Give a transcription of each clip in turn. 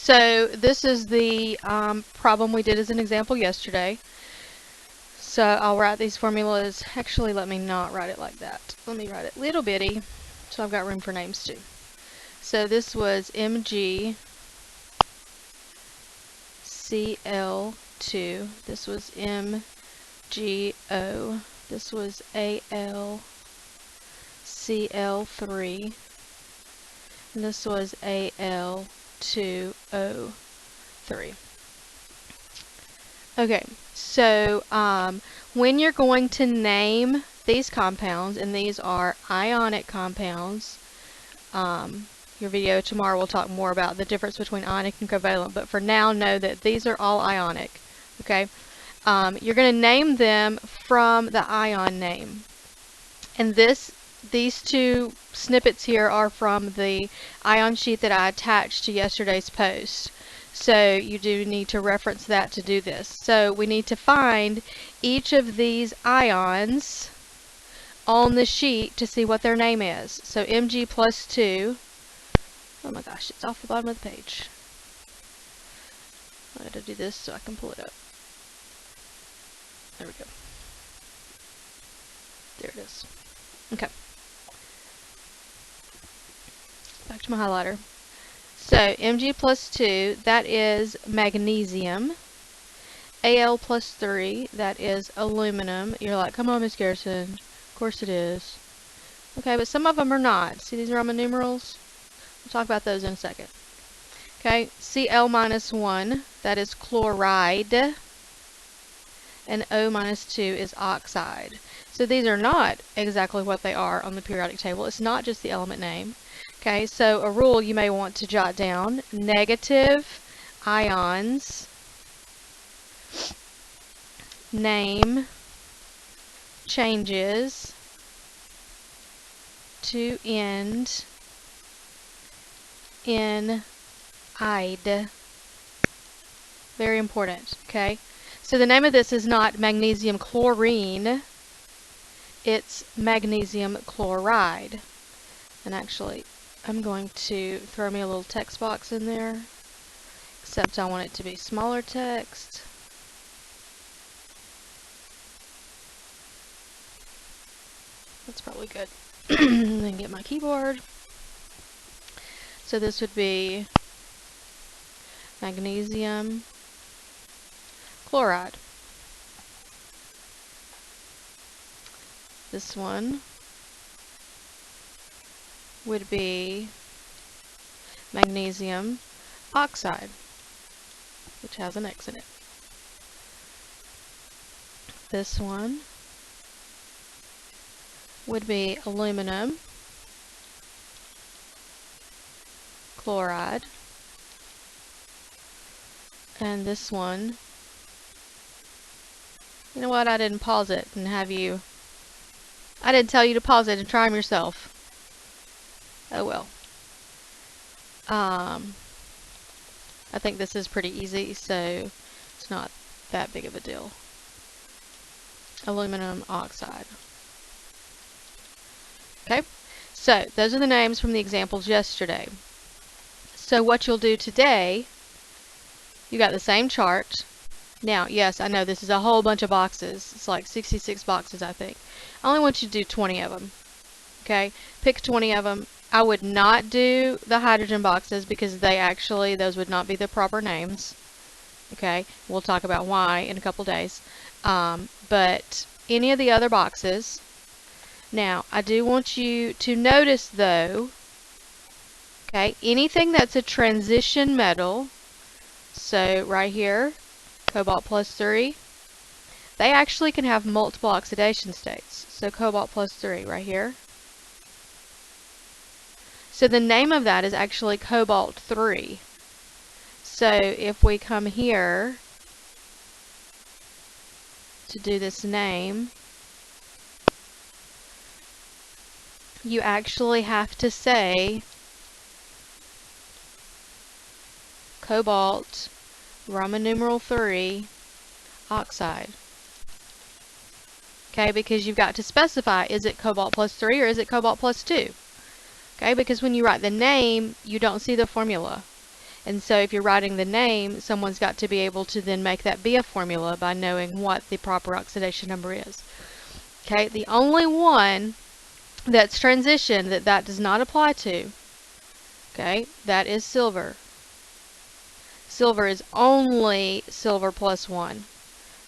So this is the problem we did as an example yesterday. So I'll write these formulas. Actually, let me not write it like that. Let me write it little bitty, so I've got room for names too. So this was Mg Cl2. This was MgO. This was AlCl3. And this was Al2O3. Okay, so when you're going to name these compounds, and these are ionic compounds, your video tomorrow will talk more about the difference between ionic and covalent, but for now know that these are all ionic. Okay, you're going to name them from the ion name, and these two snippets here are from the ion sheet that I attached to yesterday's post. So you do need to reference that to do this. So we need to find each of these ions on the sheet to see what their name is. So Mg plus 2. Oh my gosh, it's off the bottom of the page. I gotta do this so I can pull it up. There we go. There it is. Okay. Back to my highlighter. So Mg plus 2, that is magnesium. Al plus 3, that is aluminum. You're like, come on, Miss Garrison. Of course it is. Okay, but some of them are not. See these Roman numerals? We'll talk about those in a second. Okay, Cl minus 1, that is chloride. And O minus 2 is oxide. So these are not exactly what they are on the periodic table. It's not just the element name. Okay, so a rule you may want to jot down: negative ions name changes to end in -ide. Very important, okay? So the name of this is not magnesium chlorine, it's magnesium chloride. And actually, I'm going to throw me a little text box in there, except I want it to be smaller text. That's probably good. Then get my keyboard. So this would be magnesium chloride. This one would be magnesium oxide, which has an X in it. This one would be aluminum chloride. And this one, you know what, I didn't pause it and have you, I didn't tell you to pause it and try them yourself. Oh well. I think this is pretty easy, so it's not that big of a deal. Aluminum oxide. Okay, so those are the names from the examples yesterday. So what you'll do today, you got the same chart. Now, yes, I know this is a whole bunch of boxes. It's like 66 boxes, I think. I only want you to do 20 of them. Okay, pick 20 of them. I would not do the hydrogen boxes because those would not be the proper names. Okay, we'll talk about why in a couple days. But any of the other boxes. Now, I do want you to notice though, okay, anything that's a transition metal, so right here, cobalt plus 3, they actually can have multiple oxidation states. So cobalt plus 3 right here. So the name of that is actually cobalt 3. So if we come here to do this name, you actually have to say cobalt, Roman numeral 3, oxide. Okay, because you've got to specify, is it cobalt plus 3 or is it cobalt plus 2? Okay, because when you write the name, you don't see the formula. And so if you're writing the name, someone's got to be able to then make that be a formula by knowing what the proper oxidation number is. Okay, the only one that's transition that does not apply to, okay, that is silver. Silver is only silver plus 1.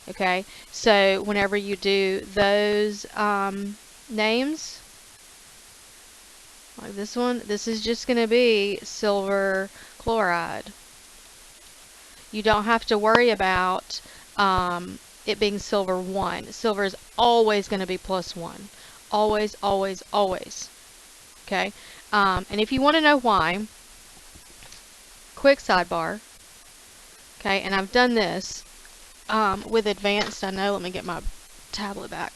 Okay, so whenever you do those names, like this one, this is just going to be silver chloride. You don't have to worry about it being silver 1. Silver is always going to be plus 1. Always, always, always. Okay, and if you want to know why, quick sidebar. Okay, and I've done this with advanced, I know. Let me get my tablet back.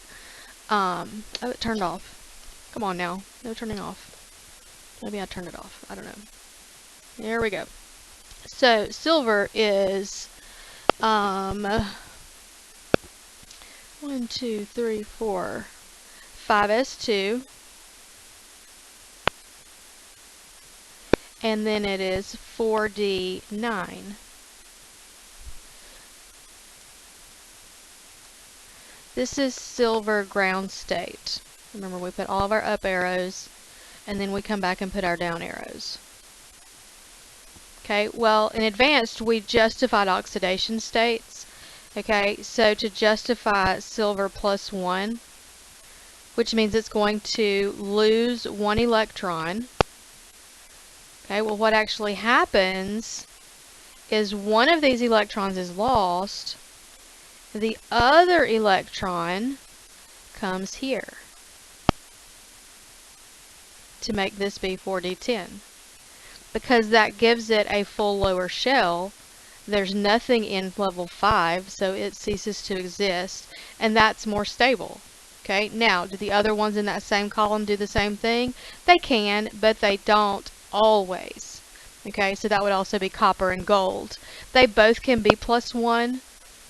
Oh, it turned off. Come on now. No turning off. Maybe I turned it off. I don't know. There we go. So, silver is 1, 2, 3, 4, 5s2. And then it is 4d9. This is silver ground state. Remember, we put all of our up arrows, and then we come back and put our down arrows. Okay, well, in advanced, we justified oxidation states. Okay, so to justify silver plus 1, which means it's going to lose 1 electron. Okay, well, what actually happens is one of these electrons is lost. The other electron comes here to make this be 4d10. Because that gives it a full lower shell, there's nothing in level 5, so it ceases to exist, and that's more stable. Okay, now, do the other ones in that same column do the same thing? They can, but they don't always. Okay, so that would also be copper and gold. They both can be plus 1,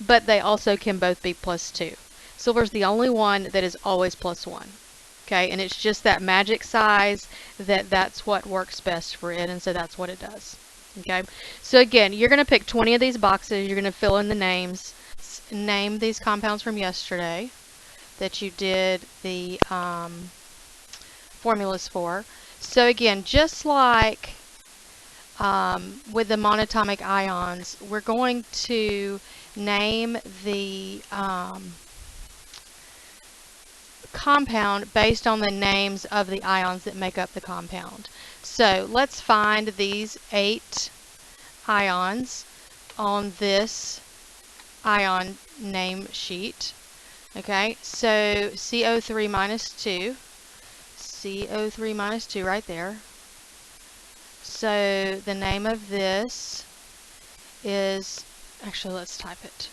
but they also can both be plus 2. Silver's the only one that is always plus 1. Okay, and it's just that magic size that's what works best for it, and so that's what it does. Okay, so again, you're going to pick 20 of these boxes. You're going to fill in the names. Name these compounds from yesterday that you did the formulas for. So again, just like with the monatomic ions, we're going to name the compound based on the names of the ions that make up the compound. So let's find these 8 ions on this ion name sheet. Okay, so CO3 minus 2, CO3 minus 2 right there. So the name of this is, actually let's type it.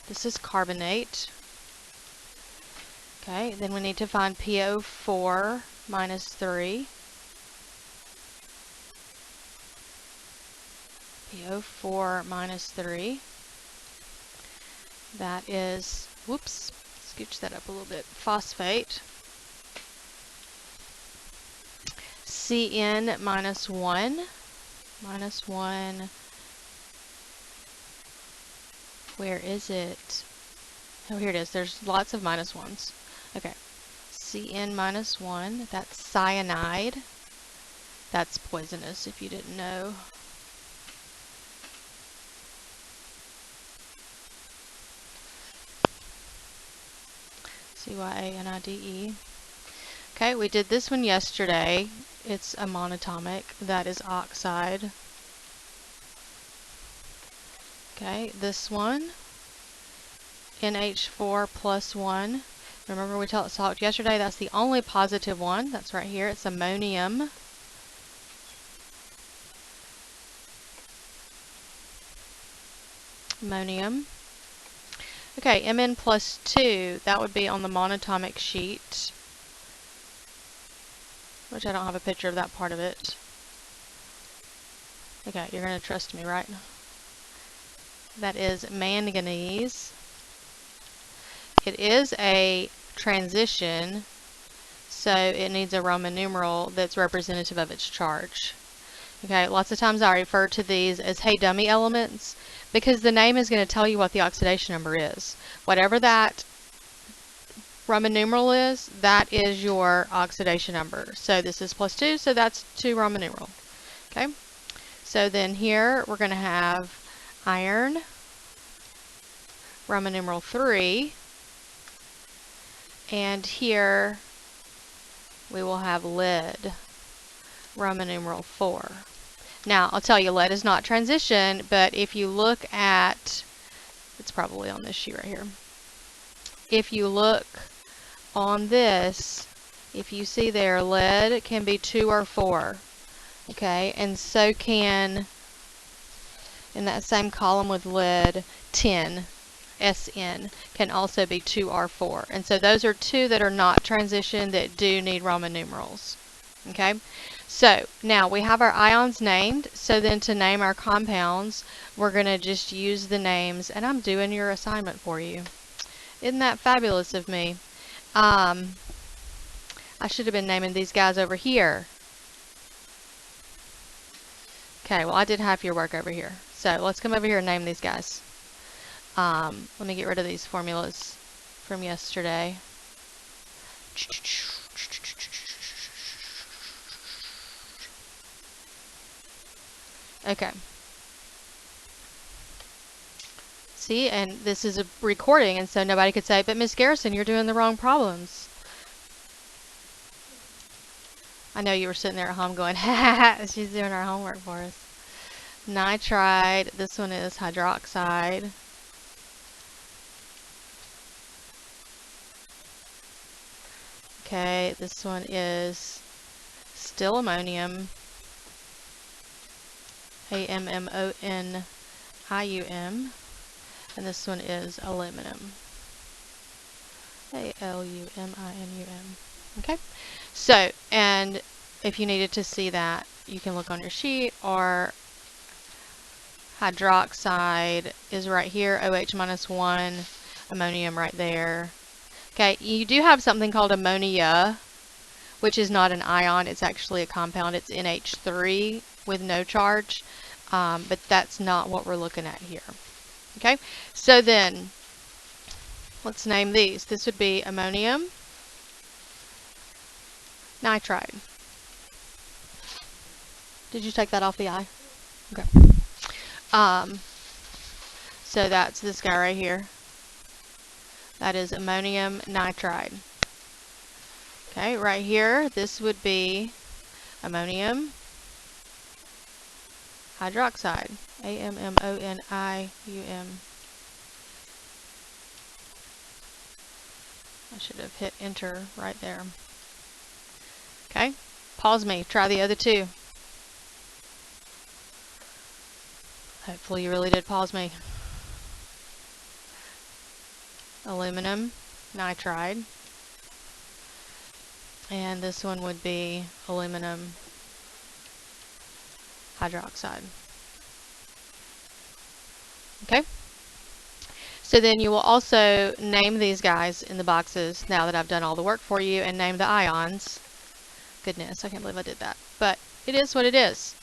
This is carbonate. Okay, then we need to find PO4 minus 3. PO4 minus 3. That is, whoops, scooch that up a little bit, phosphate. CN minus 1. Minus 1. Where is it? Oh, here it is. There's lots of minus 1s. Okay. CN minus 1. That's cyanide. That's poisonous if you didn't know. CYANIDE. Okay, we did this one yesterday. It's a monatomic. That is oxide. Okay, this one, NH4 plus 1. Remember we talked yesterday, that's the only positive one. That's right here. It's ammonium. Ammonium. Okay, Mn plus 2, that would be on the monatomic sheet, which I don't have a picture of that part of it. Okay, you're going to trust me, right? That is manganese. It is a transition, so it needs a Roman numeral that's representative of its charge. Okay, lots of times I refer to these as hey dummy elements because the name is going to tell you what the oxidation number is. Whatever that Roman numeral is, that is your oxidation number. So this is +2, so that's 2 Roman numeral. Okay, so then here we're going to have iron, Roman numeral 3, and here we will have lead, Roman numeral 4. Now, I'll tell you, lead is not transition, but if you look at, it's probably on this sheet right here. If you look on this, if you see there, lead can be 2 or 4. Okay, and so can, in that same column with lead, tin, SN, can also be 2 or 4. And so those are 2 that are not transition that do need Roman numerals. Okay, so now we have our ions named. So then to name our compounds, we're going to just use the names, and I'm doing your assignment for you. Isn't that fabulous of me? I should have been naming these guys over here. Okay, well I did half your work over here. So let's come over here and name these guys. Let me get rid of these formulas from yesterday. Okay. See, and this is a recording, and so nobody could say, but Miss Garrison, you're doing the wrong problems. I know you were sitting there at home going, ha ha ha, she's doing our homework for us. Nitride, this one is hydroxide. Okay, this one is still ammonium. AMMONIUM. And this one is aluminum. ALUMINUM. Okay, so, and if you needed to see that, you can look on your sheet, or hydroxide is right here, OH -1, ammonium right there. Okay, you do have something called ammonia, which is not an ion, it's actually a compound. It's NH3 with no charge, but that's not what we're looking at here. Okay, so then let's name these. This would be ammonium nitride. Did you take that off the eye? Okay. So that's this guy right here. That is ammonium nitride. Okay, right here, this would be ammonium hydroxide. AMMONIUM. I should have hit enter right there. Okay, pause me. Try the other two. Hopefully you really did pause me. Aluminum nitride. And this one would be aluminum hydroxide. Okay. So then you will also name these guys in the boxes now that I've done all the work for you, and name the ions. Goodness, I can't believe I did that. But it is what it is.